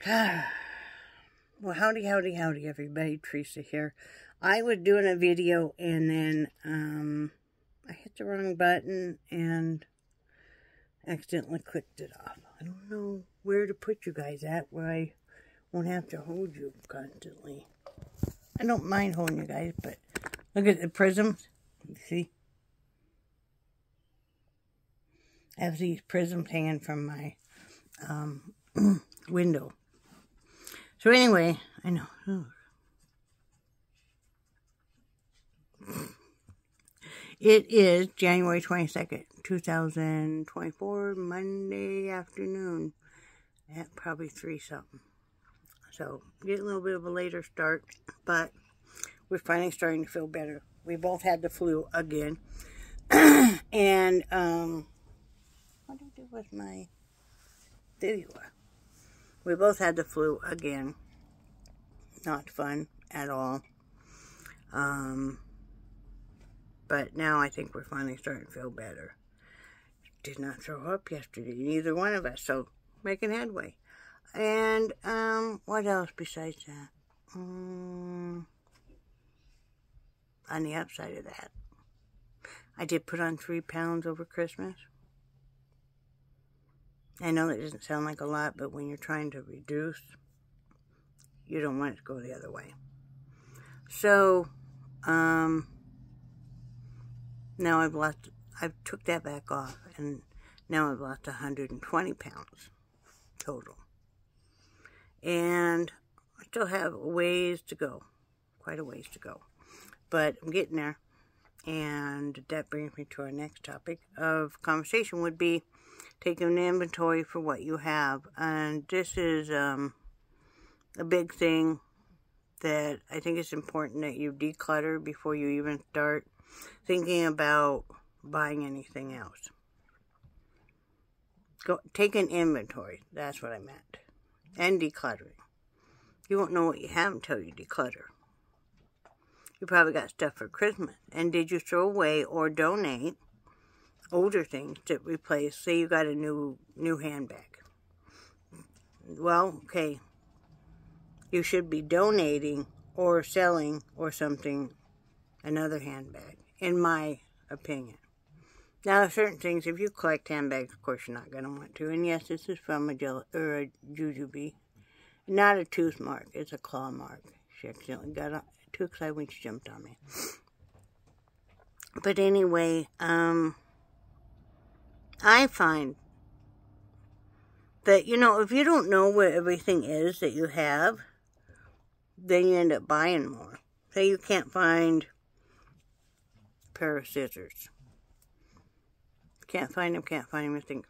Well, howdy, everybody. Teresa here. I was doing a video and then I hit the wrong button and accidentally clicked it off. I don't know where to put you guys at where I won't have to hold you constantly. I don't mind holding you guys, but look at the prisms. You see? I have these prisms hanging from my window. So anyway, I know. It is January 22nd, 2024, Monday afternoon at probably 3 something. So, getting a little bit of a later start, but we're finally starting to feel better. We both had the flu again. And, what did I do with my video? We both had the flu again. Not fun at all. But now I think we're finally starting to feel better. Did not throw up yesterday, neither one of us, so making headway. And, what else besides that? On the upside of that, I did put on 3 pounds over Christmas. I know that doesn't sound like a lot, but when you're trying to reduce, you don't want it to go the other way. So, now I've took that back off, and now I've lost 120 pounds total. And I still have a ways to go, quite a ways to go, but I'm getting there. And that brings me to our next topic of conversation would be taking an inventory for what you have. And this is a big thing that I think it's important that you declutter before you even start thinking about buying anything else. Take an inventory. That's what I meant. And decluttering. You won't know what you have until you declutter. You probably got stuff for Christmas. And did you throw away or donate older things to replace? Say you got a new handbag. Well, okay. You should be donating or selling or something another handbag, in my opinion. Now, there are certain things, if you collect handbags, of course you're not going to want to. And yes, this is from a jujube. Not a tooth mark, it's a claw mark. She accidentally got too excited when she jumped on me. But anyway, I find that, if you don't know where everything is that you have, then you end up buying more. Say you can't find a pair of scissors. Can't find them. You think,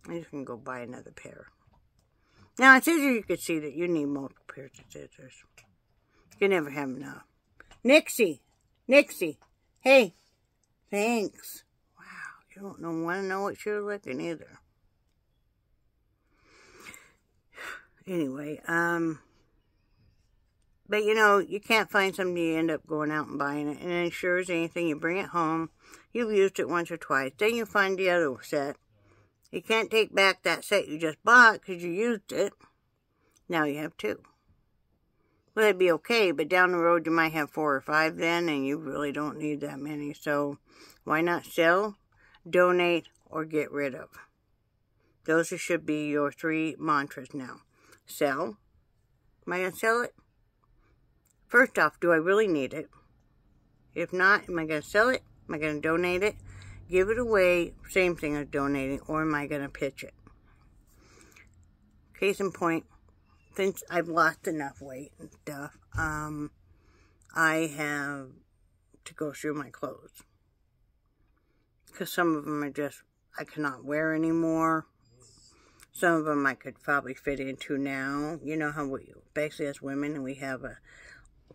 I'm just going to go buy another pair. Now, it's easier you could see that you need multiple pairs of scissors. You can never have enough. Nixie, hey, thanks. Wow, you don't want to know what you're looking either. Anyway, but you can't find something, you end up going out and buying it. And then sure as anything, you bring it home. You've used it once or twice. Then you find the other set. You can't take back that set you just bought because you used it. Now you have 2. Well, that'd be okay, but down the road you might have 4 or 5 then, and you really don't need that many. So why not sell, donate, or get rid of? Those should be your 3 mantras now. Sell. Am I going to sell it? First off, do I really need it? If not, am I going to sell it? Am I going to donate it? Give it away, same thing as donating, or am I going to pitch it? Case in point, since I've lost enough weight and stuff, I have to go through my clothes. Because some of them are just, I cannot wear anymore. Some of them I could probably fit into now. You know how we, basically as women, we have a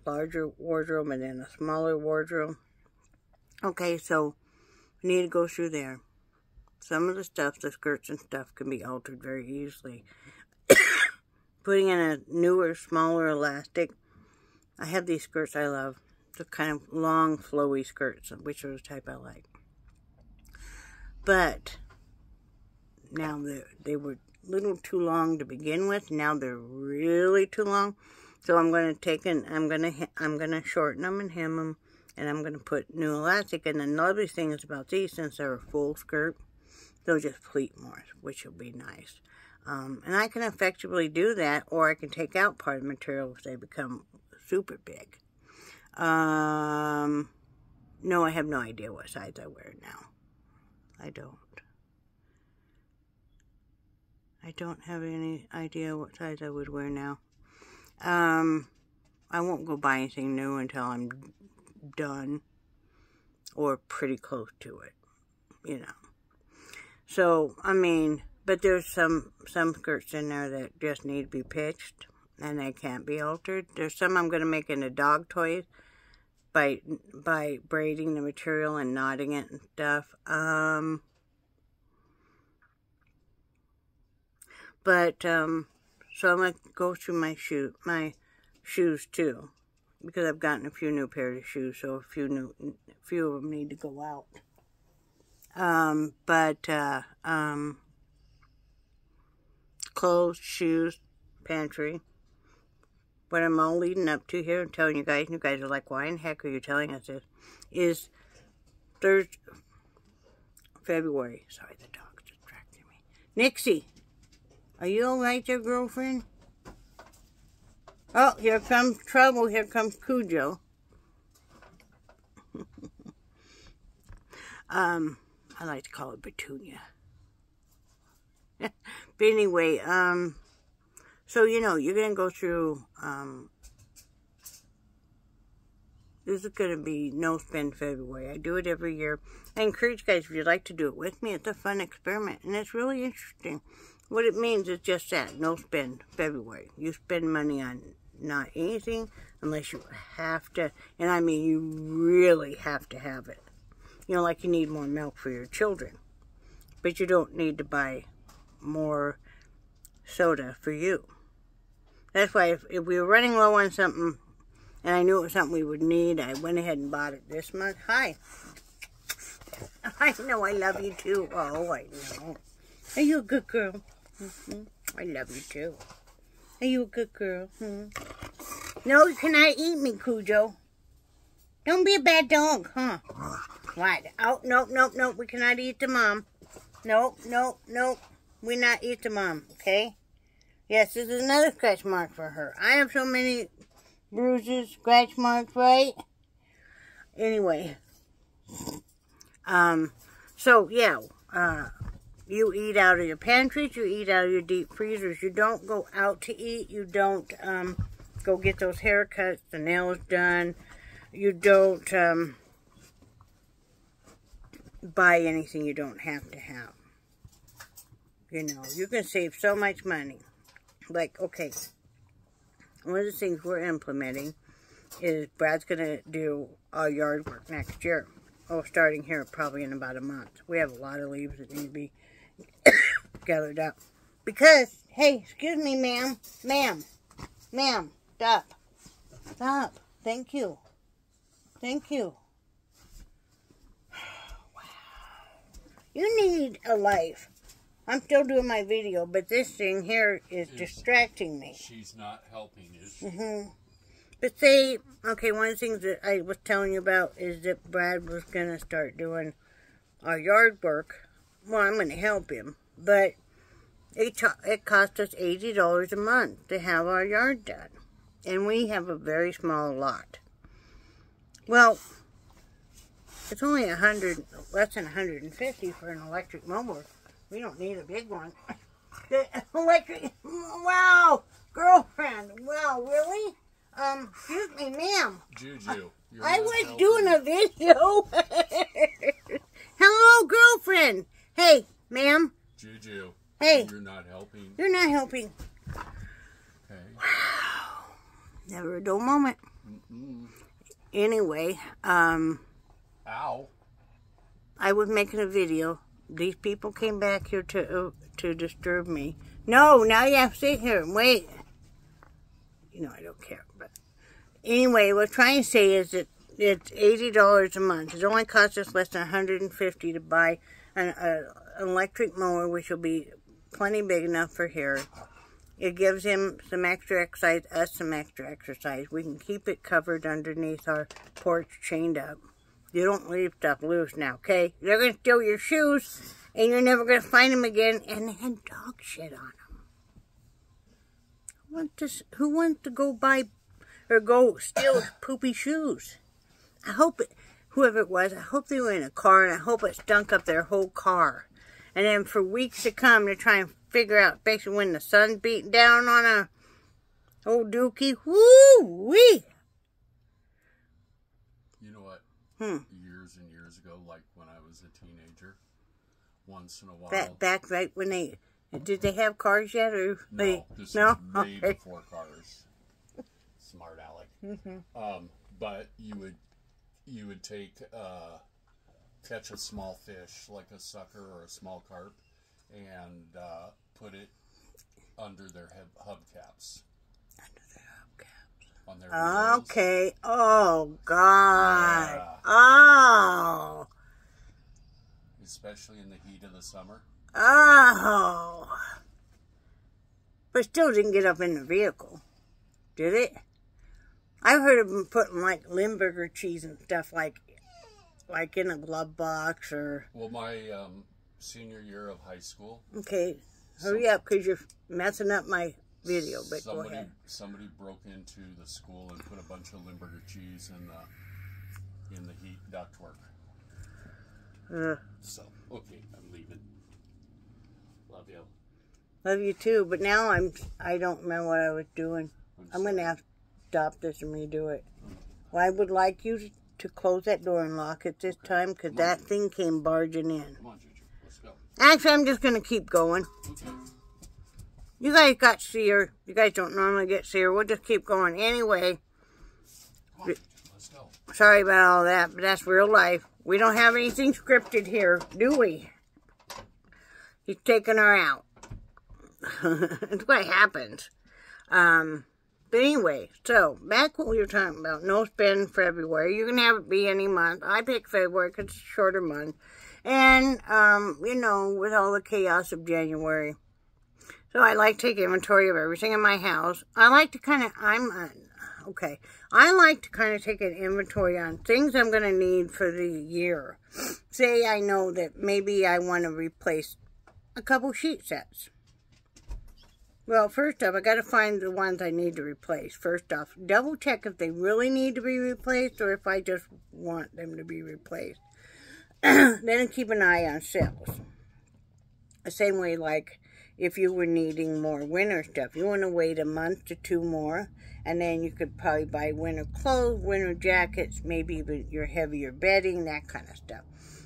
larger wardrobe and then a smaller wardrobe. Okay, so we need to go through there. Some of the stuff, the skirts and stuff, can be altered very easily. Putting in a newer, smaller elastic. I have these skirts I love. The kind of long, flowy skirts, which are the type I like. But now they were a little too long to begin with. Now they're really too long. So I'm going to take and I'm going to shorten them and hem them. And I'm going to put new elastic. And the lovely thing is about these, since they're a full skirt, they'll just pleat more, which will be nice. And I can effectively do that, or I can take out part of the material if they become super big. No, I have no idea what size I wear now. I don't have any idea what size I would wear now. I won't go buy anything new until I'm done, or pretty close to it, you know. So, I mean, but there's some skirts in there that just need to be pitched, and they can't be altered. There's some I'm going to make into dog toys by braiding the material and knotting it and stuff. So I'm going to go through my shoes too, because I've gotten a few new pairs of shoes, so a few of them need to go out. Clothes, shoes, pantry. What I'm all leading up to here and telling you guys, and you guys are like, why in heck are you telling us this? Is February. Sorry, the dog's distracting me. Nixie, are you alright there, girlfriend? Oh, here comes trouble. Here comes Cujo. I like to call it Petunia. But anyway, so, you know, you're going to go through, this is going to be No Spend February. I do it every year. I encourage you guys, if you'd like to do it with me, it's a fun experiment, and it's really interesting. What it means is just that, No Spend February. You spend money on not anything unless you have to, and I mean you really have to have it. You know, like you need more milk for your children, but you don't need to buy more soda for you. That's why if we were running low on something, and I knew it was something we would need, I went ahead and bought it this month. Hi. I know I love you too. Oh, I know. Are you a good girl? I love you too. Are you a good girl? No, you cannot eat me, Cujo. Don't be a bad dog, huh? What? Oh, nope, nope, nope. We cannot eat the mom. Nope, nope, nope. We not eat the mom, okay? Yes, this is another scratch mark for her. I have so many bruises, scratch marks, right? Anyway. So, yeah. You eat out of your pantries, you eat out of your deep freezers. You don't go out to eat. You don't go get those haircuts, the nails done. You don't buy anything you don't have to have. You know, you can save so much money. Like, okay, one of the things we're implementing is Brad's going to do our yard work next year. Oh, starting here probably in about a month. We have a lot of leaves that need to be gathered up. Because, hey, excuse me, ma'am. Ma'am, stop. Stop. Thank you. Thank you. Wow. You need a life. I'm still doing my video, but this thing here is distracting me. She's not helping, is she? But say, okay, one of the things that I was telling you about is that Brad was going to start doing our yard work. Well, I'm going to help him, but it cost us $80 a month to have our yard done. And we have a very small lot. Well, it's only less than 150 for an electric mower. We don't need a big one. The electric, wow, girlfriend, wow, really? Excuse me, ma'am. Juju. I was doing a video. Hello, girlfriend. Hey, ma'am. Juju. Hey. You're not helping. You're not helping. Okay. Wow. Never a dull moment. Anyway, Ow. I was making a video. These people came back here to disturb me. No, now you have to sit here and wait. You know I don't care, but anyway, what I'm trying to say is that it's $80 a month. It only costs us less than $150 to buy an electric mower, which will be plenty big enough for here. It gives him some extra exercise, us some extra exercise. We can keep it covered underneath our porch, chained up. You don't leave stuff loose now, okay? They're going to steal your shoes, and you're never going to find them again. And they had dog shit on them. Who wants to go buy or go steal poopy shoes? I hope whoever it was, I hope they were in a car, and I hope it stunk up their whole car. And then for weeks to come, they're trying to figure out, especially when the sun's beating down on a old dookie. Woo-wee! You know what? Years and years ago, like when I was a teenager, once in a while. Back right when they, did they have cars yet? Or no, this was way before cars. Smart Alec. But you would take, catch a small fish, like a sucker or a small carp, and put it under their hubcaps. Under their hubcaps. On their wheels. Okay. Oh, God. Yeah. Oh. Especially in the heat of the summer. Oh. But still didn't get up in the vehicle. Did it? I've heard of them putting like Limburger cheese and stuff like in a glove box or... Well, my senior year of high school... Okay, hurry up because you're messing up my video, but go ahead. Somebody broke into the school and put a bunch of Limburger cheese in the heat ductwork. So, okay, I'm leaving. Love you. Love you too, but now I don't remember what I was doing. I'm going to have to stop this and redo it. Well, I would like you to close that door and lock it this time because that thing came barging in. Come on, Juju. Let's go. Actually, I'm just going to keep going. Okay. You guys got seer. You guys don't normally get seer. We'll just keep going. Anyway. Come on, Juju. Let's go. Sorry about all that, but that's real life. We don't have anything scripted here, do we? He's taking her out. That's what happens. But anyway, so, back what we were talking about. No spend February. You can have it be any month. I pick February because it's a shorter month. And, you know, with all the chaos of January. So I like to take inventory of everything in my house. I like to kind of, I like to kind of take an inventory on things I'm going to need for the year. Say I know that maybe I want to replace a couple sheet sets. Well, first off, I got to find the ones I need to replace. First off, double check if they really need to be replaced or if I just want them to be replaced. Then keep an eye on sales. The same way, like, if you were needing more winter stuff. You want to wait a month to two more, and then you could probably buy winter clothes, winter jackets, maybe even your heavier bedding, that kind of stuff.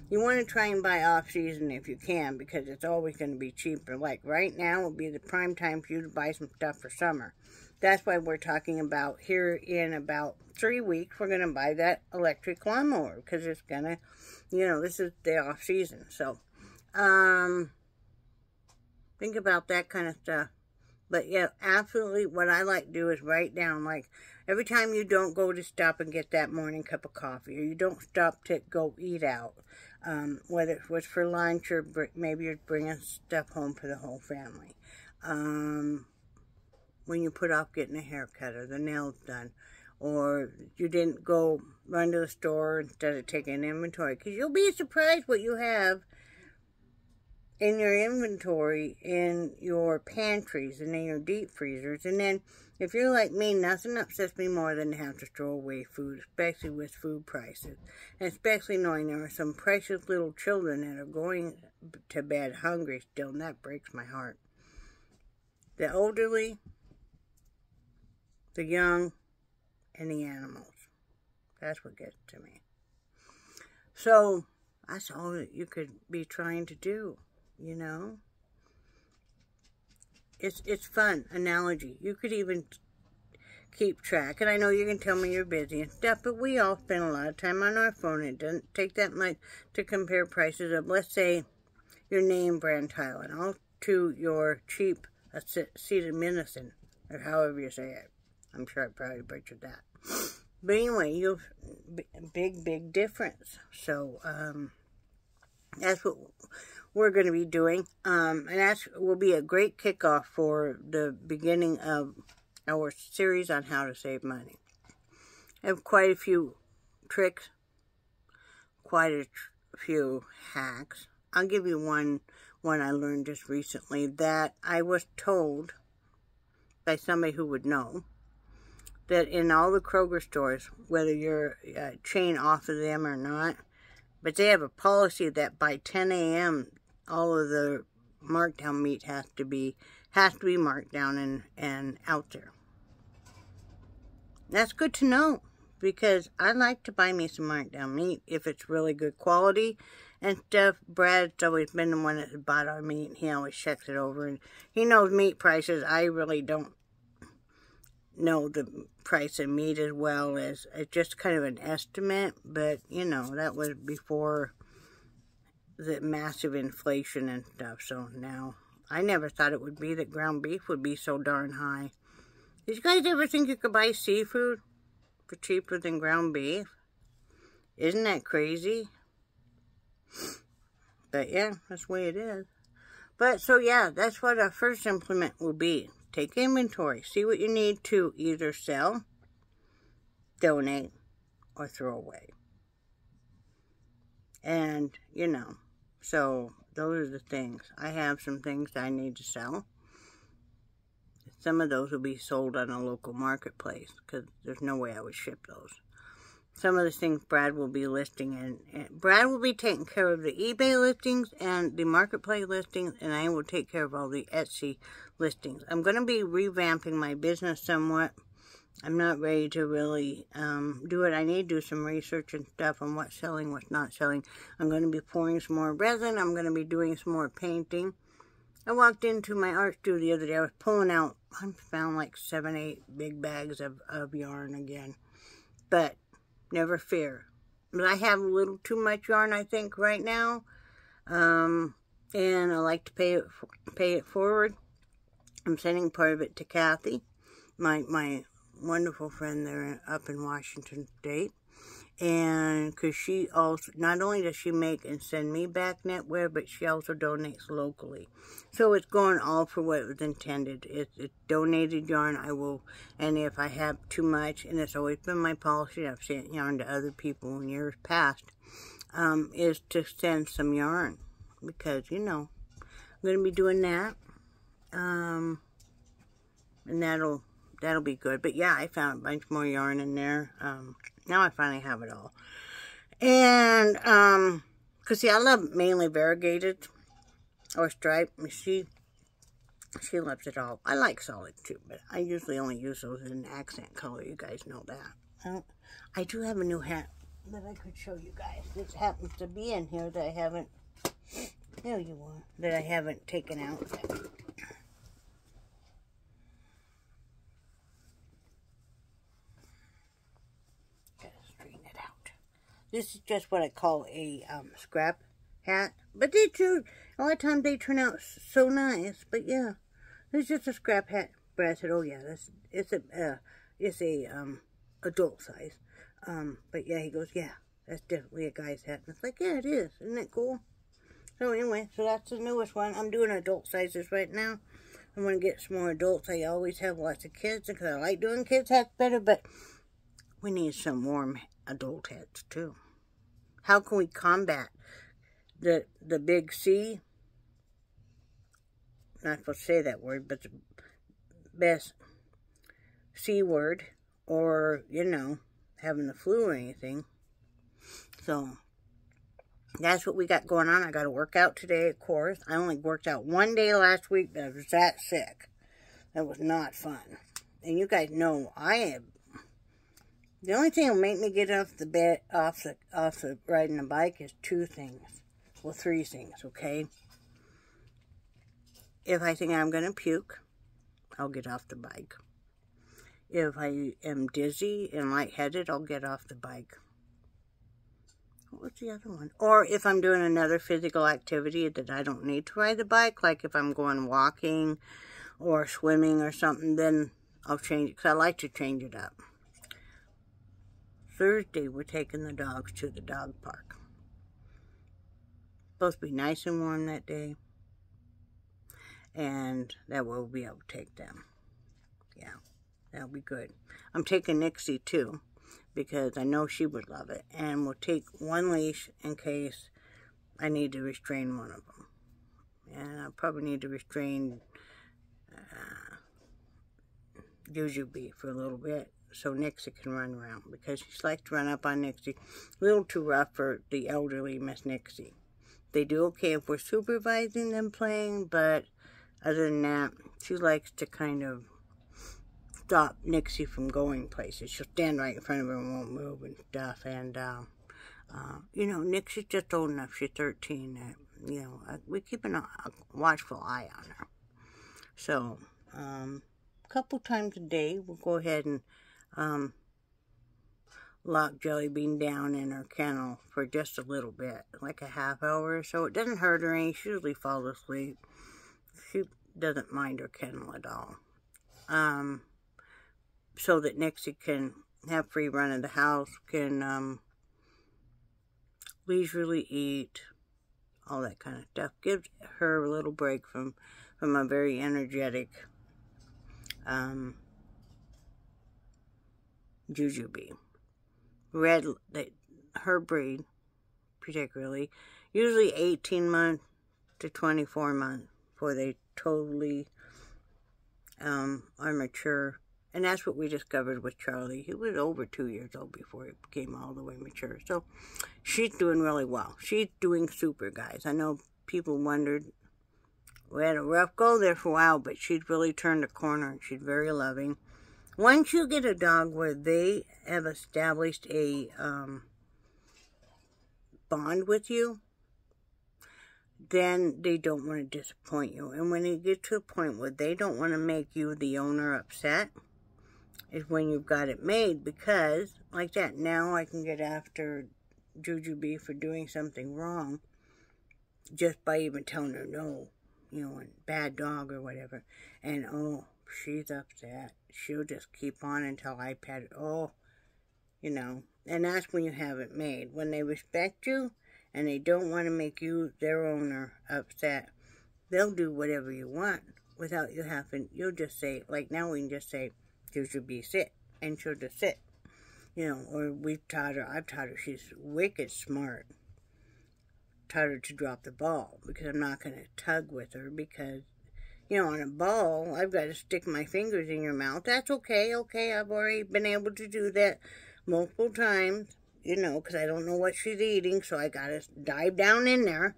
You want to try and buy off-season if you can, because it's always going to be cheaper. Like right now would be the prime time for you to buy some stuff for summer. That's why we're talking about here in about 3 weeks, we're going to buy that electric lawnmower, because it's going to, you know, this is the off-season. So, think about that kind of stuff. But yeah, absolutely what I like to do is write down, like, every time you don't go to stop and get that morning cup of coffee, or you don't stop to go eat out, whether it was for lunch or maybe you're bringing stuff home for the whole family. When you put off getting a haircut or the nails done, or you didn't go run to the store instead of taking inventory, because you'll be surprised what you have in your inventory, in your pantries, and in your deep freezers. And then, if you're like me, nothing upsets me more than to have to throw away food, especially with food prices. And especially knowing there are some precious little children that are going to bed hungry still, and that breaks my heart. The elderly, the young, and the animals. That's what gets to me. So, that's all that you could be trying to do. You know, it's fun analogy. You could even keep track, and I know you can tell me you're busy and stuff, but we all spend a lot of time on our phone. It doesn't take that much to compare prices of, let's say, your name brand Tylenol to your cheap acetaminophen, or however you say it. I'm sure I probably butchered that, but anyway, big difference. So That's what we're going to be doing. And that will be a great kickoff for the beginning of our series on how to save money. I have quite a few tricks, quite a few hacks. I'll give you one I learned just recently that I was told by somebody who would know, that in all the Kroger stores, whether you're chain off of them or not, but they have a policy that by 10 a.m. all of the markdown meat has to be marked down and out there. That's good to know, because I like to buy me some markdown meat if it's really good quality and stuff. Brad's always been the one that bought our meat, and he always checks it over, and he knows meat prices. I really don't know the price of meat as well. As it's just kind of an estimate, but you know, that was before the massive inflation and stuff. So now, I never thought it would be that ground beef would be so darn high. Did you guys ever think you could buy seafood for cheaper than ground beef? Isn't that crazy? But yeah, that's the way it is. But so yeah, that's what our first implement will be. Take inventory. See what you need to either sell, donate, or throw away. And, you know, so those are the things. I have some things that I need to sell. Some of those will be sold on a local marketplace, because there's no way I would ship those. Some of the things Brad will be listing, and Brad will be taking care of the eBay listings and the marketplace listings, and I will take care of all the Etsy listings. I'm going to be revamping my business somewhat. I'm not ready to really do it. I need to do some research and stuff on what's selling, what's not selling. I'm going to be pouring some more resin. I'm going to be doing some more painting. I walked into my art studio the other day. I was pulling out, I found like 7, 8 big bags of yarn again. But never fear. But I have a little too much yarn, I think, right now. And I like to pay it forward. I'm sending part of it to Kathy, my wonderful friend there up in Washington State. And because she also, not only does she make and send me back knitwear, but she also donates locally. So it's going all for what it was intended. It's donated yarn. I will, and if I have too much, and it's always been my policy, I've sent yarn to other people in years past, is to send some yarn. Because, you know, I'm going to be doing that. And that'll be good. But yeah, I found a bunch more yarn in there. Now I finally have it all. And, cause see, I love mainly variegated or striped. She loves it all. I like solid too, but I usually only use those in accent color. You guys know that. I do have a new hat that I could show you guys. This happens to be in here that I haven't, there you are, that I haven't taken out yet. This is just what I call a scrap hat. But they do, a lot of times they turn out so nice. But yeah, it's just a scrap hat. But I said, oh yeah, it's a adult size. But yeah, he goes, yeah, that's definitely a guy's hat. And it's like, yeah, it is. Isn't that cool? So anyway, so that's the newest one. I'm doing adult sizes right now. I'm going to get some more adults. I always have lots of kids because I like doing kids hats better. But we need some warm adult hats too. How can we combat the big C? Not supposed to say that word, but the best C word, or, you know, having the flu or anything. So that's what we got going on. I got to work out today, of course. I only worked out one day last week, but I was that sick. That was not fun. And you guys know I am. The only thing that'll make me get off the bed, off the riding the bike is 2 things. Well, 3 things, okay? If I think I'm going to puke, I'll get off the bike. If I am dizzy and lightheaded, I'll get off the bike. What was the other one? Or if I'm doing another physical activity that I don't need to ride the bike, like if I'm going walking or swimming or something, then I'll change it, because I like to change it up. Thursday, we're taking the dogs to the dog park. Supposed to be nice and warm that day. And that way we'll be able to take them. Yeah, that'll be good. I'm taking Nixie too, because I know she would love it. And we'll take one leash in case I need to restrain one of them. And I'll probably need to restrain Jujubee for a little bit so Nixie can run around, because she likes to run up on Nixie. A little too rough for the elderly Miss Nixie. They do okay if we're supervising them playing, but other than that, she likes to kind of stop Nixie from going places. She'll stand right in front of her and won't move and stuff. And, you know, Nixie's just old enough. She's 13. That, you know, we're keeping a watchful eye on her. So, a couple times a day, we'll go ahead and lock Jelly Bean down in her kennel for just a little bit, like a half hour or so. It doesn't hurt her any. She usually falls asleep. She doesn't mind her kennel at all. So that Nixie can have free run of the house, can leisurely eat, all that kind of stuff. Gives her a little break from a very energetic Jujubee. Red, her breed, particularly, usually 18 months to 24 months before they totally are mature. And that's what we discovered with Charlie. He was over 2 years old before he became all the way mature. So she's doing really well. She's doing super, guys. I know people wondered. We had a rough go there for a while, but she's really turned a corner, and she's very loving. Once you get a dog where they have established a bond with you, then they don't want to disappoint you. And when you get to a point where they don't want to make you, the owner, upset, is when you've got it made. Because, like that, now I can get after Jujubee for doing something wrong just by even telling her no, you know, and bad dog or whatever. And, oh, she's upset. She'll just keep on until I pet her. Oh, you know. And that's when you have it made. When they respect you and they don't want to make you, their owner, upset, they'll do whatever you want without you having, you'll just say, like now we can just say, Jujubee, sit, and she'll just sit. You know, or I've taught her, she's wicked smart. Taught her to drop the ball, because I'm not going to tug with her, because, you know, on a ball, I've got to stick my fingers in your mouth. That's okay, I've already been able to do that multiple times, you know, because I don't know what she's eating, so I got to dive down in there,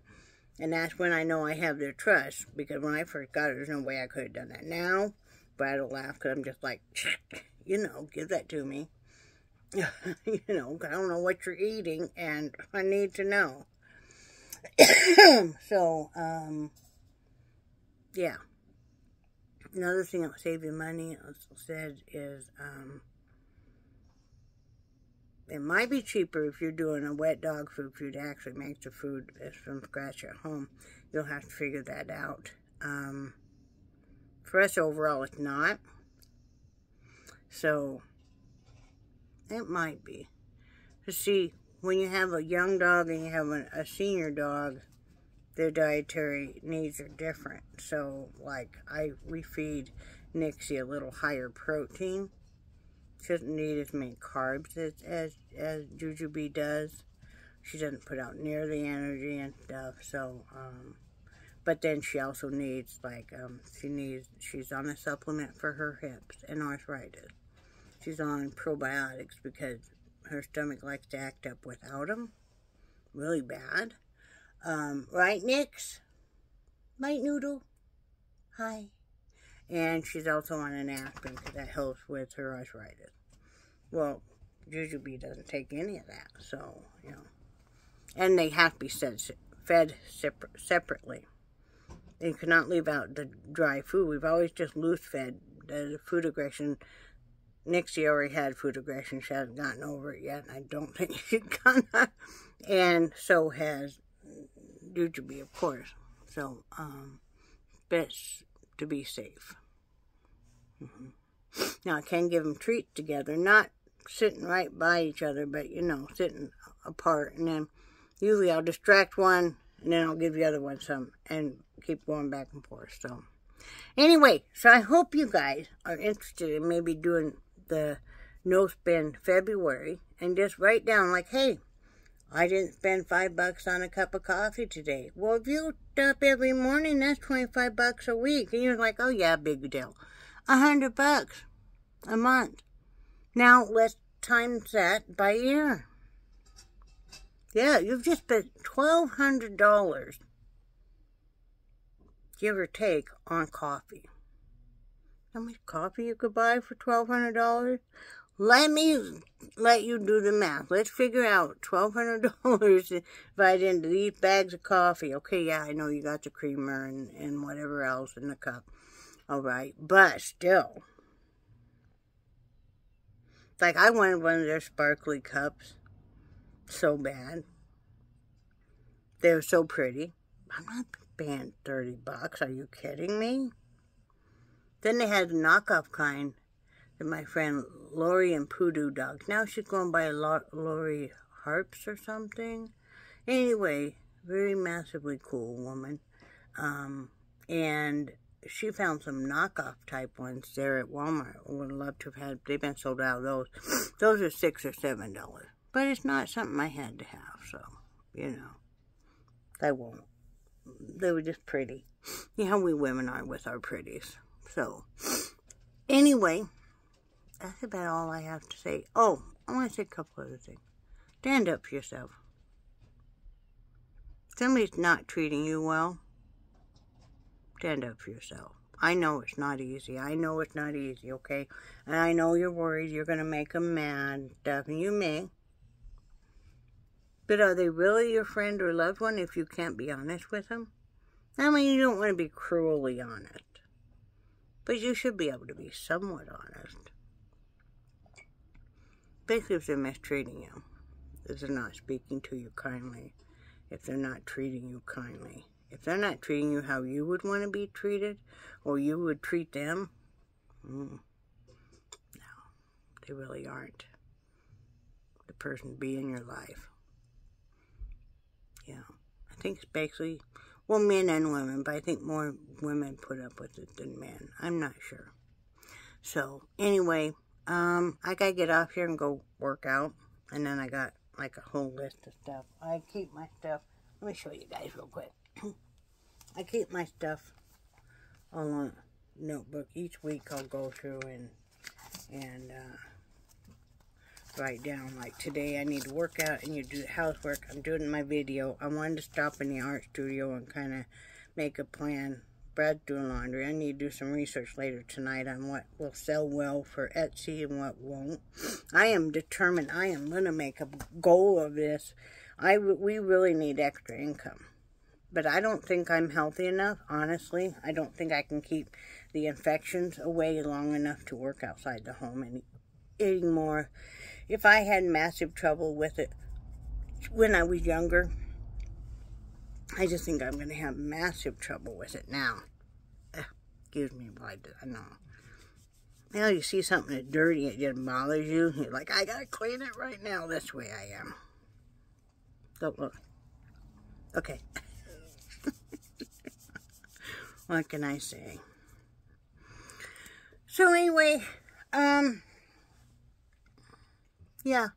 and that's when I know I have their trust, because when I first got her, there's no way I could have done that. Now, Brad will laugh, because I'm just like, you know, give that to me. You know, I don't know what you're eating, and I need to know. So, yeah. Another thing that will save you money, as I said, is, it might be cheaper if you're doing a wet dog food for you to actually make the food from scratch at home. You'll have to figure that out. For us, overall, it's not. So, it might be. To see, when you have a young dog and you have a senior dog, their dietary needs are different. So, like, we feed Nixie a little higher protein. She doesn't need as many carbs as Jujubee does. She doesn't put out near the energy and stuff. So, but then she also needs, like, she's on a supplement for her hips and arthritis. She's on probiotics because her stomach likes to act up without them. Really bad. Right, Nix? Right, Noodle? Hi. And she's also on an aspirin because that helps with her arthritis. Well, Jujubee doesn't take any of that, so, you know. And they have to be fed separately. You cannot leave out the dry food. We've always just loose fed. The food aggression, Nixie already had food aggression. She hasn't gotten over it yet, and I don't think she's gonna. And so has Jujubee, of course. So, best to be safe. Now, I can give them treats together, not sitting right by each other, but, you know, sitting apart. And then usually I'll distract one And then I'll give the other one some and keep going back and forth. So anyway, so I hope you guys are interested in maybe doing the no spend February and just write down like, hey, I didn't spend $5 on a cup of coffee today. Well, if you stop every morning, that's $25 a week. And you're like, oh yeah, big deal. $100 a month. Now let's times that by year. Yeah, you've just spent $1,200, give or take, on coffee. How much coffee you could buy for $1,200? Let me let you do the math. Let's figure out $1,200 divided into these bags of coffee. Okay, yeah, I know you got the creamer and whatever else in the cup. All right, but still. Like, I wanted one of their sparkly cups so bad. They were so pretty. I'm not paying $30. Are you kidding me? Then they had the knockoff kind that my friend Lori and Poodoo dogs. Now she's going by Lori Harps or something. Anyway, very massively cool woman. And she found some knockoff type ones there at Walmart. I would love to have had. They've been sold out of those. Those are $6 or $7. But it's not something I had to have, so, you know. I won't. They were just pretty. You know how we women are with our pretties. So, anyway, that's about all I have to say. Oh, I want to say a couple other things. Stand up for yourself. If somebody's not treating you well, stand up for yourself. I know it's not easy. I know it's not easy, okay? And I know you're worried you're going to make them mad and stuff, and you may. But are they really your friend or loved one if you can't be honest with them? I mean, you don't want to be cruelly honest. But you should be able to be somewhat honest. Basically, if they're mistreating you. If they're not speaking to you kindly. If they're not treating you kindly. If they're not treating you how you would want to be treated. Or you would treat them. No. They really aren't the person to be in your life. Yeah, I think it's basically, well, men and women, but I think more women put up with it than men. I'm not sure. So, anyway, I gotta get off here and go work out. And then I got, like, a whole list of stuff. I keep my stuff, let me show you guys real quick. I keep my stuff all on a notebook. Each week I'll go through and write down, like today I need to work out and you do housework. I'm doing my video. I wanted to stop in the art studio and kind of make a plan. Brad's doing laundry. I need to do some research later tonight on what will sell well for Etsy and what won't. I am determined. I am going to make a goal of this. We really need extra income. But I don't think I'm healthy enough, honestly. I don't think I can keep the infections away long enough to work outside the home and eating more. If I had massive trouble with it when I was younger, I just think I'm going to have massive trouble with it now. Excuse me, but I know. Now you see something that's dirty, it just bothers you. You're like, I got to clean it right now. This way I am. Don't look. Okay. What can I say? So anyway, yeah,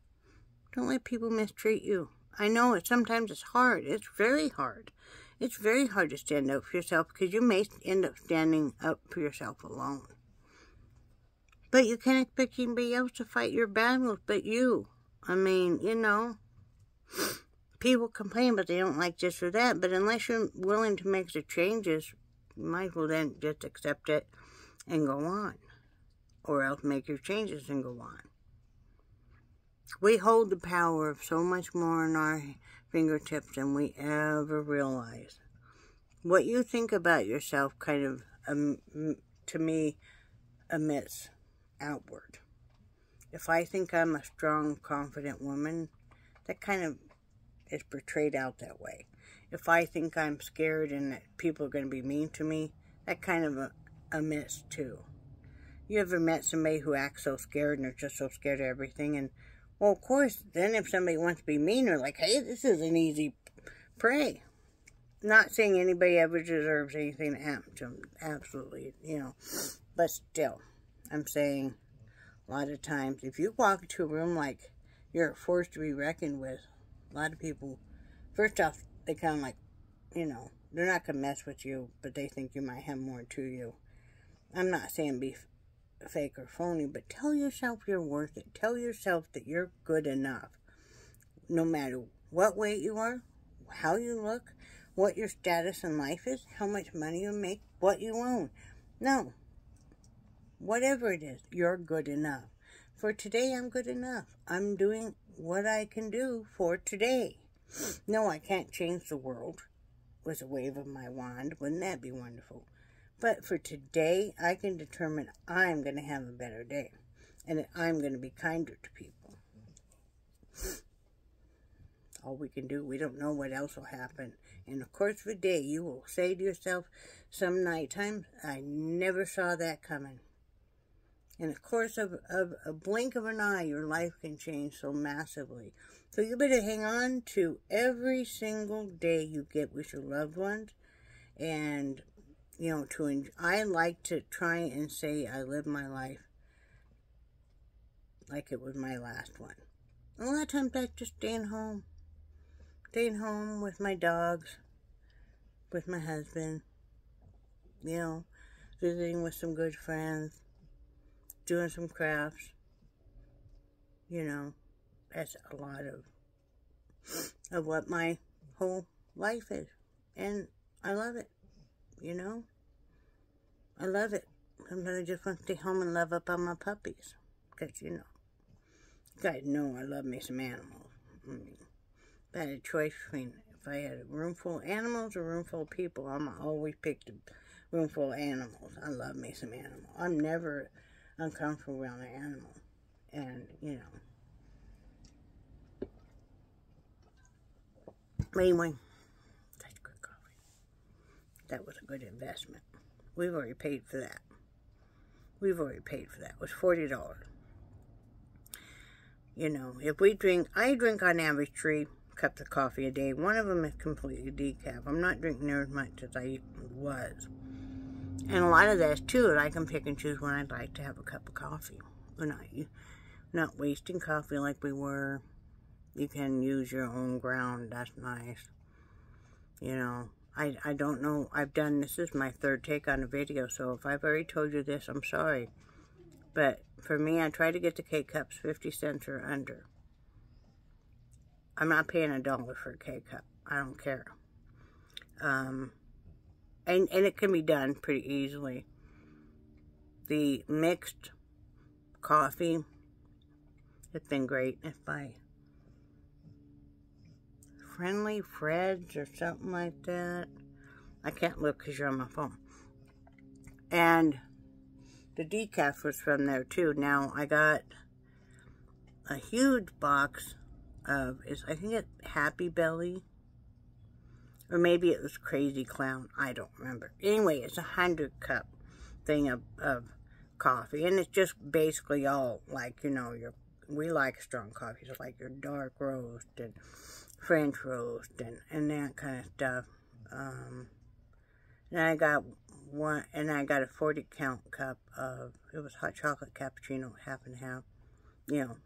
don't let people mistreat you. I know sometimes it's hard. It's very hard. It's very hard to stand up for yourself because you may end up standing up for yourself alone. But you can't expect anybody else to fight your battles but you. I mean, you know, people complain but they don't like this or that. But unless you're willing to make the changes, you might as well then just accept it and go on. Or else make your changes and go on. We hold the power of so much more in our fingertips than we ever realize. What you think about yourself kind of, to me, emits outward. If I think I'm a strong, confident woman, that kind of is portrayed out that way. If I think I'm scared and that people are going to be mean to me, that kind of emits too. You ever met somebody who acts so scared and they're just so scared of everything? And, well, of course, then if somebody wants to be mean, they're like, hey, this is an easy prey. Not saying anybody ever deserves anything that happened to them. Absolutely, But still, I'm saying a lot of times, if you walk into a room like you're a force to be reckoned with, a lot of people, first off, they kind of like, they're not going to mess with you, but they think you might have more to you. I'm not saying be fake or phony, but tell yourself you're worth it. Tell yourself that you're good enough. No matter what weight you are, how you look, what your status in life is, how much money you make, what you own. No. Whatever it is, you're good enough. For today, I'm good enough. I'm doing what I can do for today. No, I can't change the world with a wave of my wand. Wouldn't that be wonderful? But for today, I can determine I'm going to have a better day. And that I'm going to be kinder to people. All we can do, we don't know what else will happen. In the course of a day, you will say to yourself, some nighttime, I never saw that coming. In the course of a blink of an eye, your life can change so massively. So you better hang on to every single day you get with your loved ones. And, I like to try and say I live my life like it was my last one. A lot of times that's just staying home. Staying home with my dogs, with my husband, visiting with some good friends, doing some crafts. That's a lot of what my whole life is. And I love it, I love it. Sometimes I just want to stay home and love up on my puppies. Because, you guys know I love me some animals. I mean, if I had a choice between if I had a room full of animals or a room full of people, I'm always pick the room full of animals. I love me some animals. I'm never uncomfortable around an animal. And, But anyway, that's good coffee. That was a good investment. We've already paid for that. It was $40. If we drink, I drink on average 3 cups of coffee a day. One of them is completely decaf. I'm not drinking near as much as I was. And a lot of that is too, that I can pick and choose when I'd like to have a cup of coffee. We're not wasting coffee like we were. You can use your own ground. That's nice. I don't know. This is my 3rd take on a video, so if I've already told you this, I'm sorry. But for me, I try to get the K-Cups 50 cents or under. I'm not paying $1 for a K-Cup. I don't care. And it can be done pretty easily. The mixed coffee, it's been great. It's by Friendly Fred's or something like that. I can't look because you're on my phone. And the decaf was from there too. Now I got a huge box of, I think it's Happy Belly. Or maybe it was Crazy Clown. I don't remember. Anyway, it's a 100-cup thing of coffee. And it's just basically all like, we like strong coffees. So like your dark roast and French roast and that kind of stuff. And I got a 40-count cup of, it was hot chocolate cappuccino, half and half.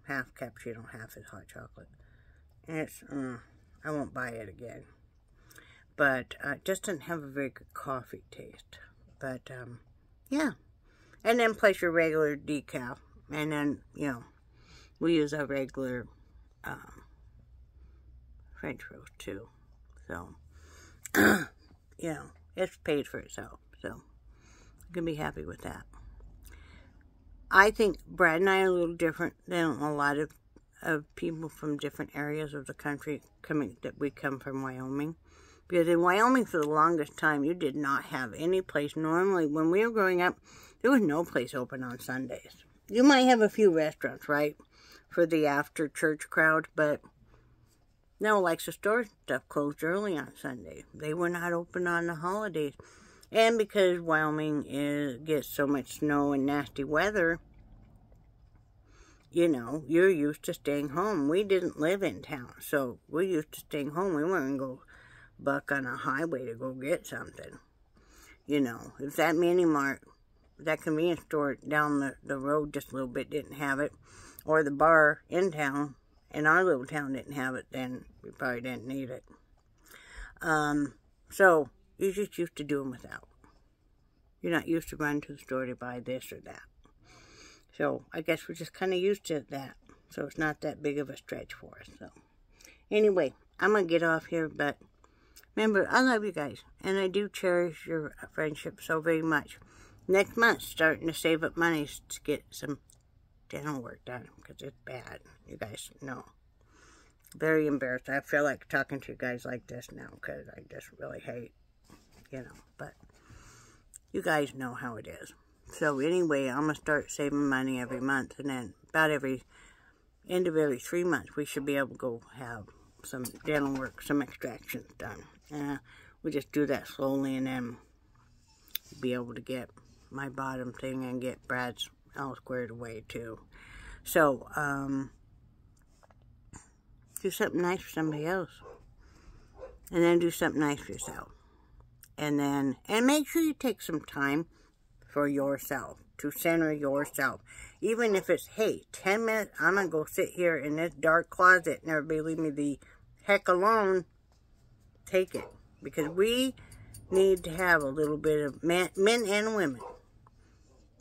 Half cappuccino, half is hot chocolate. And it's, I won't buy it again. But it just didn't have a very good coffee taste. But, yeah. And then plus your regular decaf. And then, we use a regular French roast too. So, it's paid for itself. So, you can be happy with that. I think Brad and I are a little different than a lot of people from different areas of the country that we come from Wyoming. Because in Wyoming, for the longest time, you did not have any place. Normally, when we were growing up, there was no place open on Sundays. You might have a few restaurants, right, for the after-church crowd, but no, like the store stuff closed early on Sunday. They were not open on the holidays. And because Wyoming gets so much snow and nasty weather, you're used to staying home. We didn't live in town, so we're used to staying home. We weren't going to go $1 on a highway to go get something. You know, if that mini mart, that convenience store down the road just a little bit didn't have it, or the bar in town, in our little town didn't have it, then we probably didn't need it. So, you're just used to doing without. You're not used to running to the store to buy this or that. So, I guess we're just kind of used to that. So, it's not that big of a stretch for us. So, anyway, I'm going to get off here, but remember, I love you guys. And I do cherish your friendship so very much. Next month, starting to save up money to get some dental work done. Because it's bad. You guys know. Very embarrassed. I feel like talking to you guys like this now. Because I just really hate, you know. But you guys know how it is. So anyway, I'm going to start saving money every month. And then about end of every 3 months, we should be able to go have some dental work, some extractions done. We just do that slowly, and then be able to get my bottom thing and get Brad's all squared away too. So, do something nice for somebody else. And then do something nice for yourself. And make sure you take some time for yourself, to center yourself. Even if it's, hey, 10 minutes, I'm going to go sit here in this dark closet and everybody leave me the heck alone. Take it. Because we need to have a little bit of, men and women,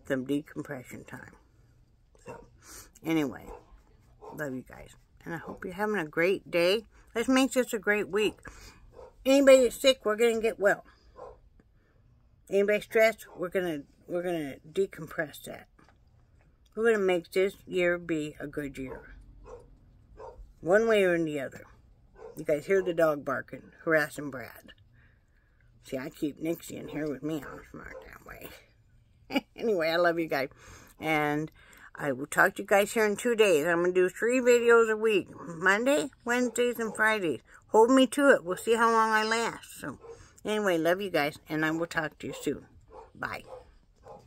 some decompression time. So, anyway, love you guys. And I hope you're having a great day. Let's make this a great week. Anybody that's sick, we're going to get well. Anybody stressed, we're going to decompress that. We're going to make this year be a good year. One way or the other. You guys hear the dog barking, harassing Brad. See, I keep Nixie in here with me. I'm smart that way. Anyway, I love you guys. And I will talk to you guys here in 2 days. I'm going to do 3 videos a week. Monday, Wednesdays, and Fridays. Hold me to it. We'll see how long I last. So, anyway, love you guys. And I will talk to you soon. Bye.